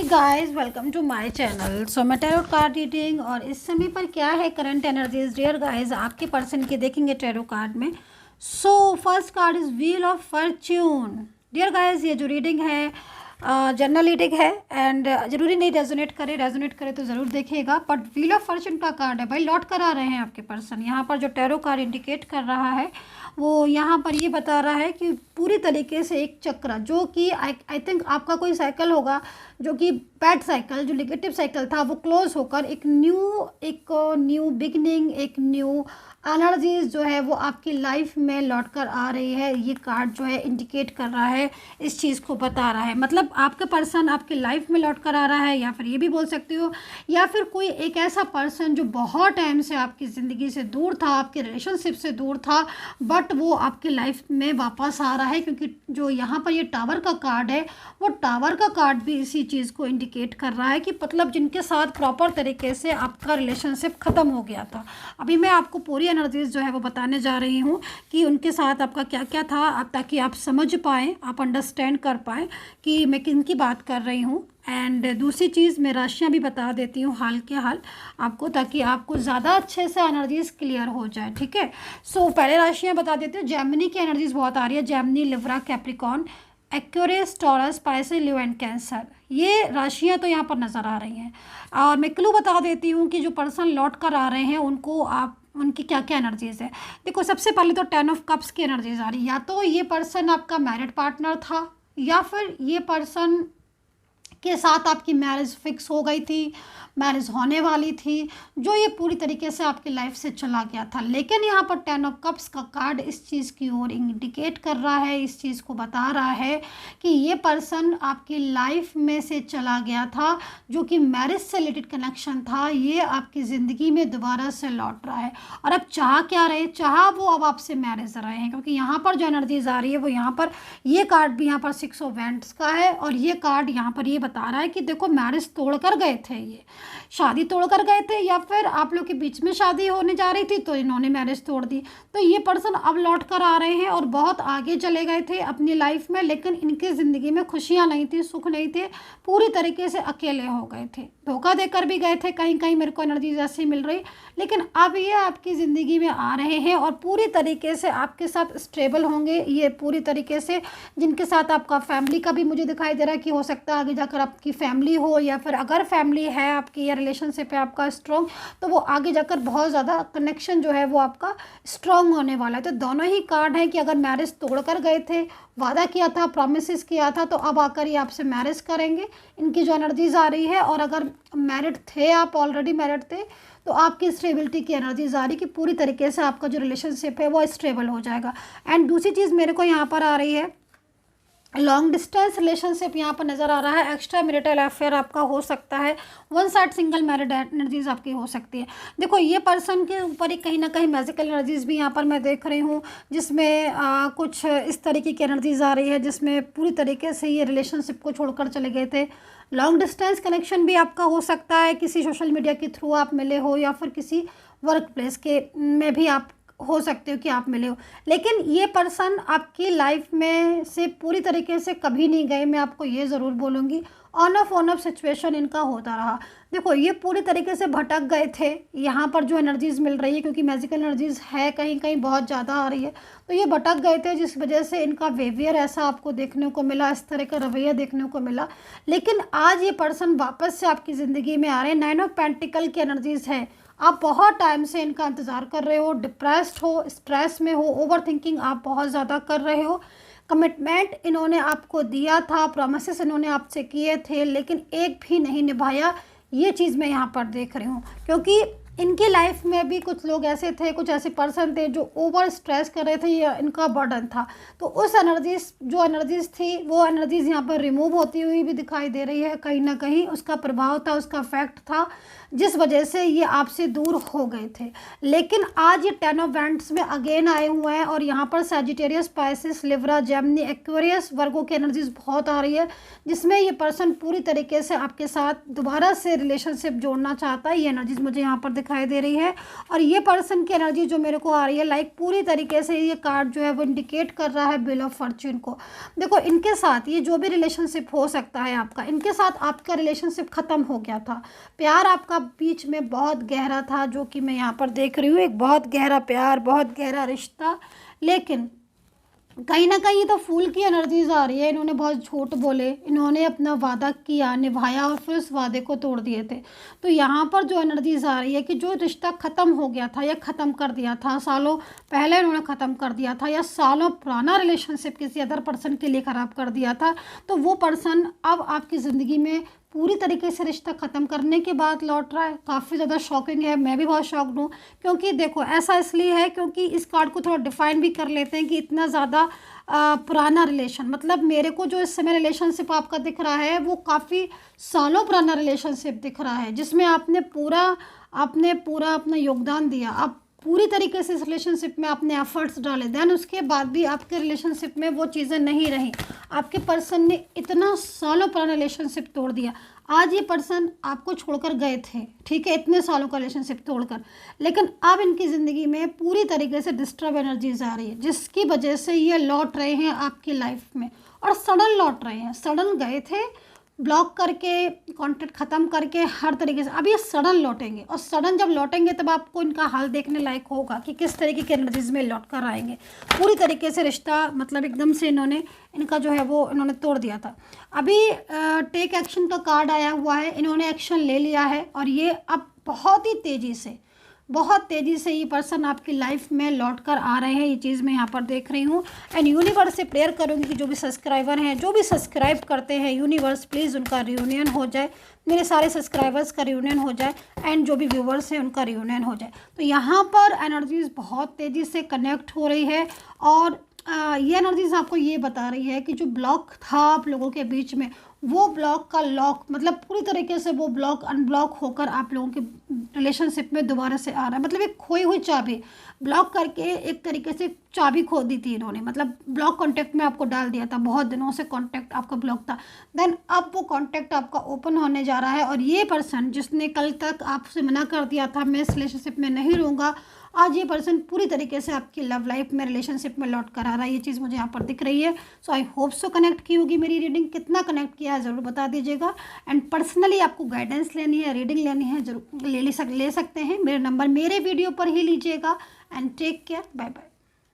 Guys welcome to my channel. So मैं tarot card reading और इस समय पर क्या है करंट एनर्जीज डियर गाइस आपके पर्सन के देखेंगे टैरो कार्ड में। So first card is wheel of fortune. Dear guys ये जो रीडिंग है जनरल रीडिंग है एंड जरूरी नहीं रेजोनेट करे तो ज़रूर देखिएगा। बट व्हील ऑफ फॉर्च्यून का कार्ड है भाई, लौट कर आ रहे हैं आपके पर्सन। यहाँ पर जो टैरो कार्ड इंडिकेट कर रहा है वो यहाँ पर ये बता रहा है कि पूरी तरीके से एक चक्र जो कि आई थिंक आपका कोई साइकिल होगा जो कि बैड साइकिल, जो नेगेटिव साइकिल था वो क्लोज होकर एक न्यू बिगनिंग, एक न्यू एनर्जीज जो है वो आपकी लाइफ में लौट कर आ रही है। ये कार्ड जो है इंडिकेट कर रहा है, इस चीज़ को बता रहा है। मतलब आपका पर्सन आपकी लाइफ में लौट कर आ रहा है, या फिर ये भी बोल सकते हो या फिर कोई एक ऐसा पर्सन जो बहुत टाइम से आपकी ज़िंदगी से दूर था, आपके रिलेशनशिप से दूर था, बट वो आपकी लाइफ में वापस आ रहा है। क्योंकि जो यहाँ पर ये टावर का कार्ड है वो टावर का कार्ड भी इसी चीज़ को इंडिकेट कर रहा है कि मतलब जिनके साथ प्रॉपर तरीके से आपका रिलेशनशिप ख़त्म हो गया था। अभी मैं आपको पूरी एनर्जीज जो है वो बताने जा रही हूँ कि उनके साथ आपका क्या क्या था, ताकि आप समझ पाएँ, आप अंडरस्टैंड कर पाएँ कि मैं किन की बात कर रही हूँ। एंड दूसरी चीज़ मैं राशियाँ भी बता देती हूँ हाल के हाल आपको, ताकि आपको ज़्यादा अच्छे से एनर्जीज क्लियर हो जाए। ठीक है, सो पहले राशियाँ बता देती हूँ। जेमिनी की एनर्जीज बहुत आ रही है। Gemini, Libra, Capricorn, Aquarius, taurus, spicy, Leo and cancer, ये राशियाँ तो यहाँ पर नज़र आ रही हैं। और मैं क्लू बता देती हूँ कि जो पर्सन लौट कर आ रहे हैं उनको आप उनकी क्या क्या एनर्जीज़ है। देखो सबसे पहले तो 10 ऑफ कप्स की एनर्जीज आ रही है। या तो ये पर्सन आपका मैरिड पार्टनर था, या फिर ये पर्सन के साथ आपकी मैरिज फिक्स हो गई थी, मैरिज होने वाली थी, जो ये पूरी तरीके से आपकी लाइफ से चला गया था। लेकिन यहाँ पर 10 ऑफ कप्स का कार्ड इस चीज़ की ओर इंडिकेट कर रहा है, इस चीज़ को बता रहा है कि ये पर्सन आपकी लाइफ में से चला गया था, जो कि मैरिज से रिलेटेड कनेक्शन था, ये आपकी ज़िंदगी में दोबारा से लौट रहा है। और अब चाह क्या रहे, चाह वो अब आपसे मैरिज रहे हैं। क्योंकि यहाँ पर जो एनर्जीज आ रही है वो यहाँ पर ये कार्ड भी यहाँ पर 6 ऑफ वैंड्स का है, और ये कार्ड यहाँ पर ये बता रहा है कि देखो मैरिज तोड़ कर गए थे, ये शादी तोड़ कर गए थे, या फिर आप लोग के बीच में शादी होने जा रही थी तो इन्होंने मैरिज तोड़ दी। तो ये पर्सन अब लौट कर आ रहे हैं और बहुत आगे चले गए थे अपनी लाइफ में, लेकिन इनकी ज़िंदगी में खुशियाँ नहीं थी, सुख नहीं थे, पूरी तरीके से अकेले हो गए थे, धोखा देकर भी गए थे। कहीं कहीं मेरे को एनर्जी ऐसी मिल रही, लेकिन अब ये आपकी ज़िंदगी में आ रहे हैं और पूरी तरीके से आपके साथ स्टेबल होंगे। ये पूरी तरीके से जिनके साथ आपका फैमिली का भी मुझे दिखाई दे रहा है कि हो सकता है आगे जाकर आपकी फैमिली हो, या फिर अगर फैमिली है आपकी या रिलेशनशिप है आपका स्ट्रॉन्ग, तो वो आगे जाकर बहुत ज़्यादा कनेक्शन जो है वो आपका स्ट्रॉन्ग होने वाला है। तो दोनों ही कार्ड हैं कि अगर मैरिज तोड़ कर गए थे, वादा किया था, प्रॉमिसेस किया था, तो अब आकर ये आपसे मैरिज करेंगे, इनकी जो एनर्जीज आ रही है। और अगर मैरिड थे, आप ऑलरेडी मैरिड थे, तो आपकी स्टेबिलिटी की एनर्जीज आ रही कि पूरी तरीके से आपका जो रिलेशनशिप है वो स्टेबल हो जाएगा। एंड दूसरी चीज़ मेरे को यहाँ पर आ रही है, लॉन्ग डिस्टेंस रिलेशनशिप यहाँ पर नज़र आ रहा है। एक्स्ट्रा मैरिटल अफेयर आपका हो सकता है, one side single married energies आपकी हो सकती है। देखो ये पर्सन के ऊपर ही कहीं ना कहीं मैजिकल एनर्जीज भी यहाँ पर मैं देख रही हूँ, जिसमें कुछ इस तरीके की एनर्जीज आ रही है जिसमें पूरी तरीके से ये रिलेशनशिप को छोड़कर चले गए थे। लॉन्ग डिस्टेंस कनेक्शन भी आपका हो सकता है, किसी सोशल मीडिया के थ्रू आप मिले हो, या फिर किसी वर्क प्लेस के में भी आप हो सकते हो कि आप मिले हो। लेकिन ये पर्सन आपकी लाइफ में से पूरी तरीके से कभी नहीं गए, मैं आपको ये ज़रूर बोलूँगी। ऑन ऑफ सिचुएशन इनका होता रहा। देखो ये पूरी तरीके से भटक गए थे, यहाँ पर जो एनर्जीज़ मिल रही है, क्योंकि मैजिकल एनर्जीज़ है कहीं कहीं बहुत ज़्यादा आ रही है, तो ये भटक गए थे, जिस वजह से इनका बिहेवियर ऐसा आपको देखने को मिला, इस तरह का रवैया देखने को मिला। लेकिन आज ये पर्सन वापस से आपकी ज़िंदगी में आ रहे हैं। 9 ऑफ पेंटिकल की एनर्जीज़ है। आप बहुत टाइम से इनका इंतज़ार कर रहे हो, डिप्रेस्ड हो, स्ट्रेस में हो, ओवर थिंकिंग आप बहुत ज़्यादा कर रहे हो। कमिटमेंट इन्होंने आपको दिया था, प्रॉमिसेस इन्होंने आपसे किए थे, लेकिन एक भी नहीं निभाया। ये चीज़ मैं यहाँ पर देख रही हूँ, क्योंकि इनकी लाइफ में भी कुछ लोग ऐसे थे, कुछ ऐसे पर्सन थे जो ओवर स्ट्रेस कर रहे थे, या इनका बर्डन था। तो उस एनर्जीज जो एनर्जीज थी वो एनर्जीज यहाँ पर रिमूव होती हुई भी दिखाई दे रही है। कहीं ना कहीं उसका प्रभाव था, उसका इफेक्ट था, जिस वजह से ये आपसे दूर हो गए थे। लेकिन आज ये 10 ऑफ वैंड्स में अगेन आए हुए हैं और यहाँ पर Sagittarius, Pisces, Libra, Gemini, Aquarius, Virgo की एनर्जीज बहुत आ रही है, जिसमें ये पर्सन पूरी तरीके से आपके साथ दोबारा से रिलेशनशिप जोड़ना चाहता है। ये एनर्जीज मुझे यहाँ पर दिखाई दे रही है। और ये पर्सन की एनर्जी जो मेरे को आ रही है, लाइक पूरी तरीके से ये कार्ड जो है वो इंडिकेट कर रहा है व्हील ऑफ फॉर्च्यून को। देखो, इनके साथ ये जो भी रिलेशनशिप हो सकता है आपका, इनके साथ आपका रिलेशनशिप ख़त्म हो गया था। प्यार आपका बीच में बहुत गहरा था, जो कि मैं यहाँ पर देख रही हूँ, एक बहुत गहरा प्यार, बहुत गहरा रिश्ता। लेकिन कहीं ना कहीं तो फूल की एनर्जीज आ रही है। इन्होंने बहुत झूठ बोले, इन्होंने अपना वादा किया, निभाया और फिर उस वादे को तोड़ दिए थे। तो यहाँ पर जो एनर्जीज आ रही है कि जो रिश्ता ख़त्म हो गया था या ख़त्म कर दिया था, सालों पहले इन्होंने ख़त्म कर दिया था, या सालों पुराना रिलेशनशिप किसी अदर पर्सन के लिए ख़राब कर दिया था, तो वो पर्सन अब आपकी ज़िंदगी में पूरी तरीके से रिश्ता ख़त्म करने के बाद लौट रहा है। काफ़ी ज़्यादा शॉकिंग है, मैं भी बहुत शॉक्ड हूँ। क्योंकि देखो, ऐसा इसलिए है क्योंकि इस कार्ड को थोड़ा डिफाइन भी कर लेते हैं कि इतना ज़्यादा पुराना रिलेशन, मतलब मेरे को जो इस समय रिलेशनशिप आपका दिख रहा है वो काफ़ी सालों पुराना रिलेशनशिप दिख रहा है, जिसमें आपने पूरा अपना योगदान दिया। आप पूरी तरीके से इस रिलेशनशिप में आपने एफर्ट्स डाले, देन उसके बाद भी आपके रिलेशनशिप में वो चीज़ें नहीं रहीं। आपके पर्सन ने इतना सालों पुराना रिलेशनशिप तोड़ दिया। आज ये पर्सन आपको छोड़कर गए थे, ठीक है, इतने सालों का रिलेशनशिप तोड़कर, लेकिन अब इनकी ज़िंदगी में पूरी तरीके से डिस्टर्ब एनर्जीज आ रही है, जिसकी वजह से ये लौट रहे हैं आपकी लाइफ में। और सडन लौट रहे हैं, सडन गए थे, ब्लॉक करके, कांटेक्ट ख़त्म करके, हर तरीके से अब ये सडन लौटेंगे। और सडन जब लौटेंगे तब आपको इनका हाल देखने लायक होगा कि किस तरीके के एनर्जीज में लौट कर आएंगे। पूरी तरीके से रिश्ता, मतलब एकदम से इनका जो है वो इन्होंने तोड़ दिया था। अभी टेक एक्शन का कार्ड आया हुआ है, इन्होंने एक्शन ले लिया है और ये अब बहुत तेज़ी से ये पर्सन आपकी लाइफ में लौट कर आ रहे हैं। ये चीज़ मैं यहाँ पर देख रही हूँ। एंड यूनिवर्स से प्रेयर करूँगी कि जो भी सब्सक्राइबर हैं, जो भी सब्सक्राइब करते हैं, यूनिवर्स प्लीज़ उनका रियूनियन हो जाए, मेरे सारे सब्सक्राइबर्स का रियूनियन हो जाए, एंड जो भी व्यूवर्स हैं उनका रियूनियन हो जाए। तो यहाँ पर एनर्जीज़ बहुत तेज़ी से कनेक्ट हो रही है। और ये एनर्जीज आपको ये बता रही है कि जो ब्लॉक था आप लोगों के बीच में, वो ब्लॉक का लॉक, मतलब पूरी तरीके से वो ब्लॉक अनब्लॉक होकर आप लोगों के रिलेशनशिप में दोबारा से आ रहा है। मतलब एक खोई हुई चाबी ब्लॉक करके एक तरीके से चाबी खो दी थी इन्होंने, मतलब ब्लॉक कांटेक्ट में आपको डाल दिया था, बहुत दिनों से कांटेक्ट आपका ब्लॉक था। देन अब वो कांटेक्ट आपका ओपन होने जा रहा है। और ये पर्सन जिसने कल तक आपसे मना कर दिया था मैं इस रिलेशनशिप में नहीं रहूँगा, आज ये पर्सन पूरी तरीके से आपकी लव लाइफ में, रिलेशनशिप में लौट कर आ रहा है। ये चीज़ मुझे यहाँ पर दिख रही है। सो आई होप सो कनेक्ट की होगी मेरी रीडिंग। कितना कनेक्ट किया है ज़रूर बता दीजिएगा। एंड पर्सनली आपको गाइडेंस लेनी है, रीडिंग लेनी है, जरूर ले सकते हैं। मेरे नंबर मेरे वीडियो पर ही लीजिएगा। And take care, bye bye.